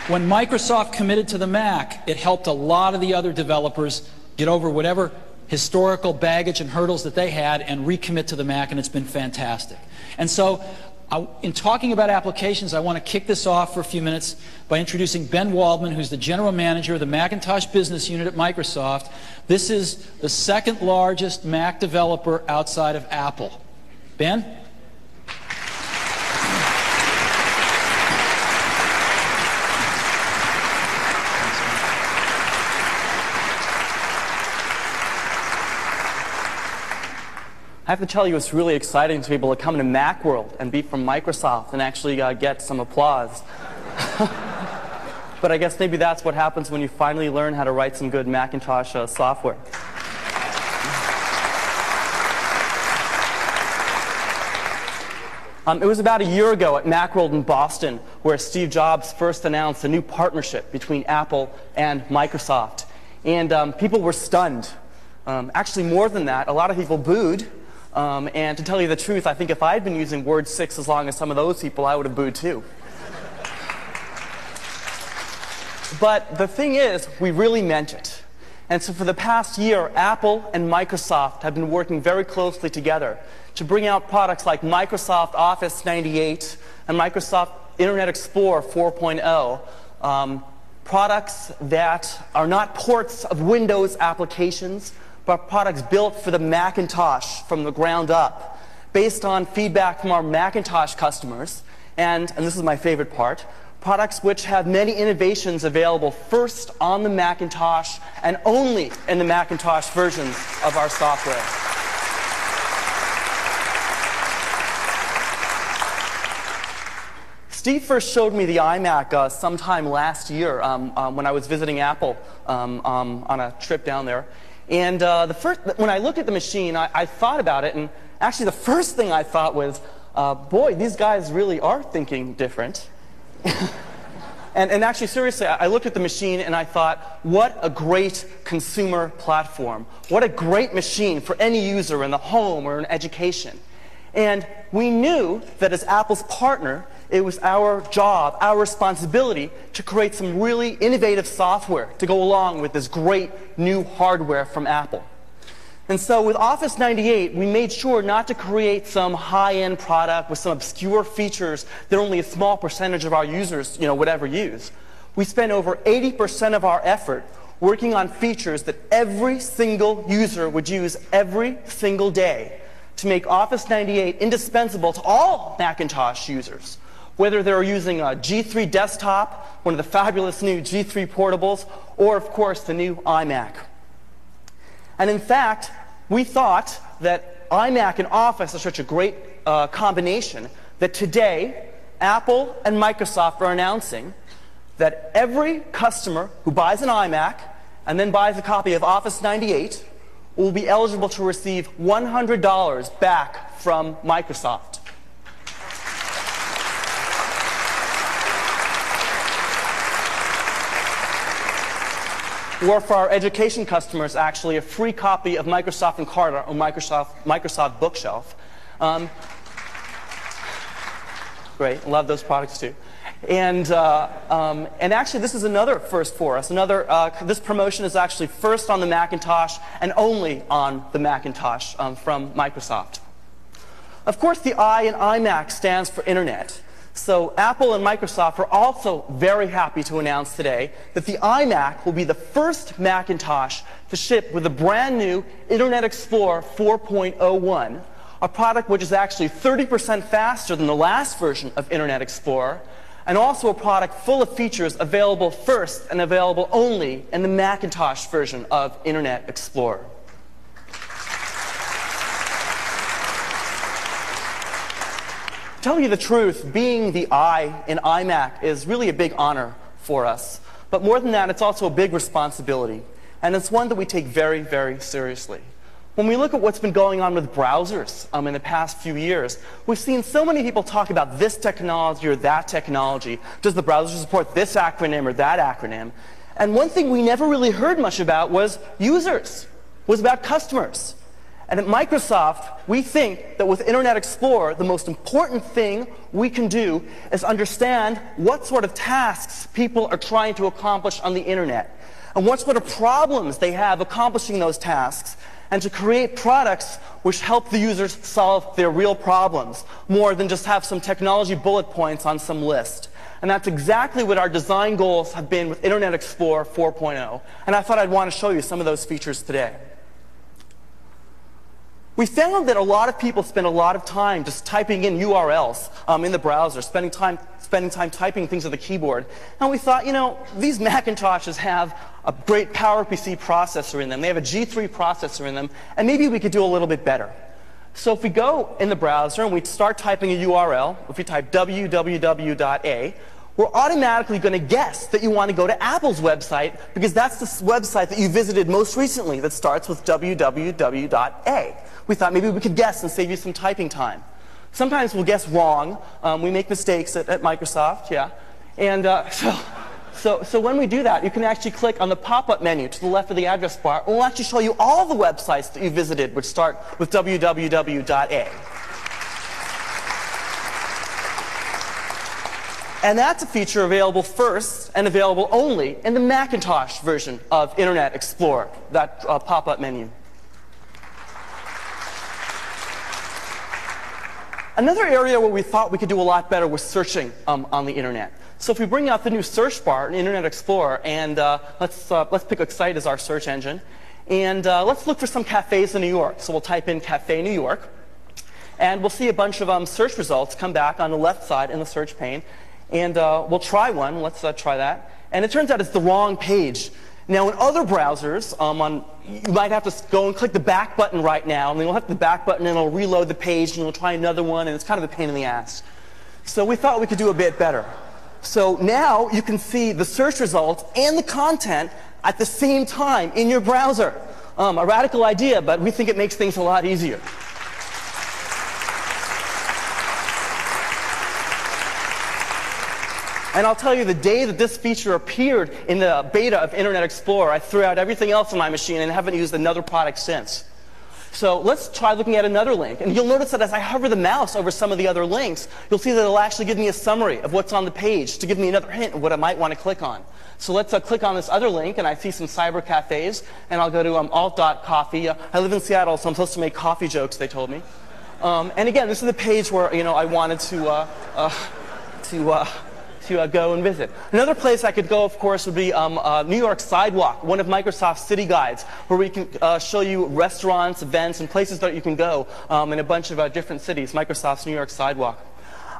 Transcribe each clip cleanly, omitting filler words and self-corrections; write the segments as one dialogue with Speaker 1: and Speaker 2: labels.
Speaker 1: When Microsoft committed to the Mac, it helped a lot of the other developers get over whatever historical baggage and hurdles that they had and recommit to the Mac, and it's been fantastic. And so, in talking about applications, I want to kick this off for a few minutes by introducing Ben Waldman, who's the General Manager of the Macintosh Business Unit at Microsoft. This is the second largest Mac developer outside of Apple. Ben?
Speaker 2: I have to tell you, it's really exciting to be able to come to Macworld and be from Microsoft and actually get some applause. But I guess maybe that's what happens when you finally learn how to write some good Macintosh software. It was about a year ago at Macworld in Boston where Steve Jobs first announced a new partnership between Apple and Microsoft. And people were stunned. Actually, more than that, a lot of people booed. And to tell you the truth, I think if I had been using Word 6 as long as some of those people, I would have booed too. But the thing is, we really meant it. And so for the past year, Apple and Microsoft have been working very closely together to bring out products like Microsoft Office 98 and Microsoft Internet Explorer 4.0, products that are not ports of Windows applications, but products built for the Macintosh from the ground up, based on feedback from our Macintosh customers, and this is my favorite part, products which have many innovations available first on the Macintosh and only in the Macintosh versions of our software. Steve first showed me the iMac sometime last year when I was visiting Apple on a trip down there. And when I looked at the machine, I thought about it, and actually the first thing I thought was, boy, these guys really are thinking different. and actually, seriously, I looked at the machine and I thought, what a great consumer platform. What a great machine for any user in the home or in education. And we knew that as Apple's partner, it was our job, our responsibility, to create some really innovative software to go along with this great new hardware from Apple. And so with Office 98, we made sure not to create some high-end product with some obscure features that only a small percentage of our users, would ever use. We spent over 80% of our effort working on features that every single user would use every single day to make Office 98 indispensable to all Macintosh users. Whether they're using a G3 desktop, one of the fabulous new G3 portables, or, of course, the new iMac. And in fact, we thought that iMac and Office are such a great combination that today, Apple and Microsoft are announcing that every customer who buys an iMac and then buys a copy of Office 98 will be eligible to receive $100 back from Microsoft. Or for our education customers, actually, a free copy of Microsoft Encarta or Microsoft Bookshelf. Great, love those products too. And actually, this is another first for us. This promotion is actually first on the Macintosh and only on the Macintosh from Microsoft. Of course, the I in iMac stands for Internet. So Apple and Microsoft are also very happy to announce today that the iMac will be the first Macintosh to ship with a brand new Internet Explorer 4.01, a product which is actually 30% faster than the last version of Internet Explorer, and also a product full of features available first and available only in the Macintosh version of Internet Explorer. To tell you the truth, being the I in iMac is really a big honor for us. But more than that, it's also a big responsibility. And it's one that we take very, very seriously. When we look at what's been going on with browsers in the past few years, we've seen so many people talk about this technology or that technology. Does the browser support this acronym or that acronym? And one thing we never really heard much about was users, was about customers. And at Microsoft, we think that with Internet Explorer, the most important thing we can do is understand what sort of tasks people are trying to accomplish on the Internet, and what sort of problems they have accomplishing those tasks, and to create products which help the users solve their real problems, more than just have some technology bullet points on some list. And that's exactly what our design goals have been with Internet Explorer 4.0. And I thought I'd want to show you some of those features today. We found that a lot of people spend a lot of time just typing in URLs in the browser, spending time typing things on the keyboard. And we thought, you know, these Macintoshes have a great PowerPC processor in them. They have a G3 processor in them, and maybe we could do a little bit better. So if we go in the browser and we start typing a URL, if we type www.a, we're automatically going to guess that you want to go to Apple's website, because that's the website that you visited most recently that starts with www.a. We thought maybe we could guess and save you some typing time. Sometimes we'll guess wrong. We make mistakes at Microsoft, yeah. And so when we do that, you can actually click on the pop-up menu to the left of the address bar, and we'll actually show you all the websites that you visited which start with www.a. And that's a feature available first and available only in the Macintosh version of Internet Explorer, that pop-up menu. Another area where we thought we could do a lot better was searching on the Internet. So if we bring out the new search bar in Internet Explorer, and let's pick Excite as our search engine, and let's look for some cafes in New York. So we'll type in Cafe New York, and we'll see a bunch of search results come back on the left side in the search pane. And we'll try one. Let's try that. And it turns out it's the wrong page. Now, in other browsers, you might have to go and click the back button right now, and then you'll hit the back button, and it'll reload the page, and you'll try another one, and it's kind of a pain in the ass. So we thought we could do a bit better. So now you can see the search results and the content at the same time in your browser. A radical idea, but we think it makes things a lot easier. And I'll tell you, the day that this feature appeared in the beta of Internet Explorer, I threw out everything else on my machine and haven't used another product since. So let's try looking at another link. And you'll notice that as I hover the mouse over some of the other links, you'll see that it'll actually give me a summary of what's on the page to give me another hint of what I might want to click on. So let's click on this other link, and I see some cyber cafes, and I'll go to alt.coffee. I live in Seattle, so I'm supposed to make coffee jokes, they told me. And again, this is the page where I wanted to go and visit. Another place I could go, of course, would be New York Sidewalk, one of Microsoft's city guides, where we can show you restaurants, events, and places that you can go in a bunch of different cities, Microsoft's New York Sidewalk.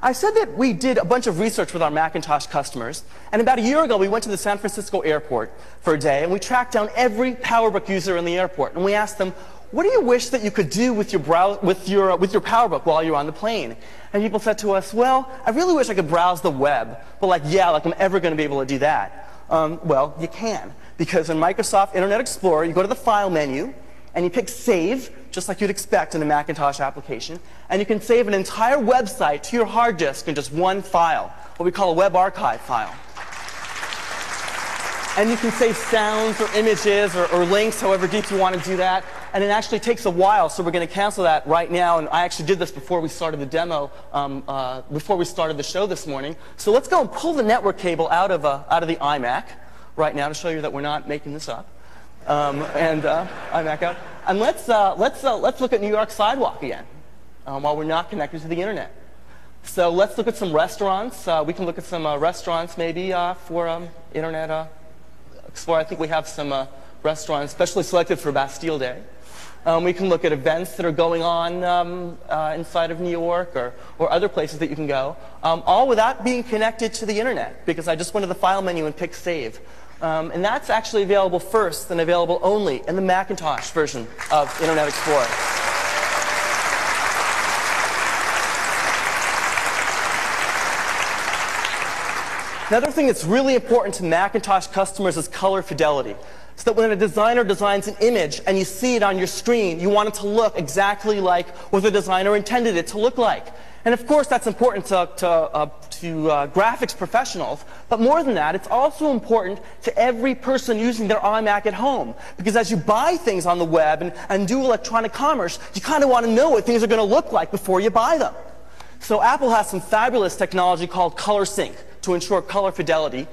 Speaker 2: I said that we did a bunch of research with our Macintosh customers, and about a year ago we went to the San Francisco airport for a day, and we tracked down every PowerBook user in the airport, and we asked them, what do you wish that you could do with your PowerBook while you're on the plane? And people said to us, well, I really wish I could browse the web. But like I'm ever going to be able to do that. Well, you can. Because in Microsoft Internet Explorer, you go to the File menu, and you pick Save, just like you'd expect in a Macintosh application. And you can save an entire website to your hard disk in just one file, what we call a web archive file. And you can save sounds or images or links, however deep you want to do that. And it actually takes a while, so we're going to cancel that right now. And I actually did this before we started the demo, before we started the show this morning. So let's go and pull the network cable out of the iMac right now to show you that we're not making this up. iMac out. And let's look at New York Sidewalk again, while we're not connected to the internet. So let's look at some restaurants. We can look at some restaurants maybe for Internet Explorer. I think we have some restaurants specially selected for Bastille Day. We can look at events that are going on inside of New York or other places that you can go, all without being connected to the internet, because I just went to the File menu and picked Save. And that's actually available first and available only in the Macintosh version of Internet Explorer. Another thing that's really important to Macintosh customers is color fidelity. So that when a designer designs an image and you see it on your screen, you want it to look exactly like what the designer intended it to look like. And of course, that's important to graphics professionals. But more than that, it's also important to every person using their iMac at home. Because as you buy things on the web and do electronic commerce, you kind of want to know what things are going to look like before you buy them. So Apple has some fabulous technology called Color Sync to ensure color fidelity.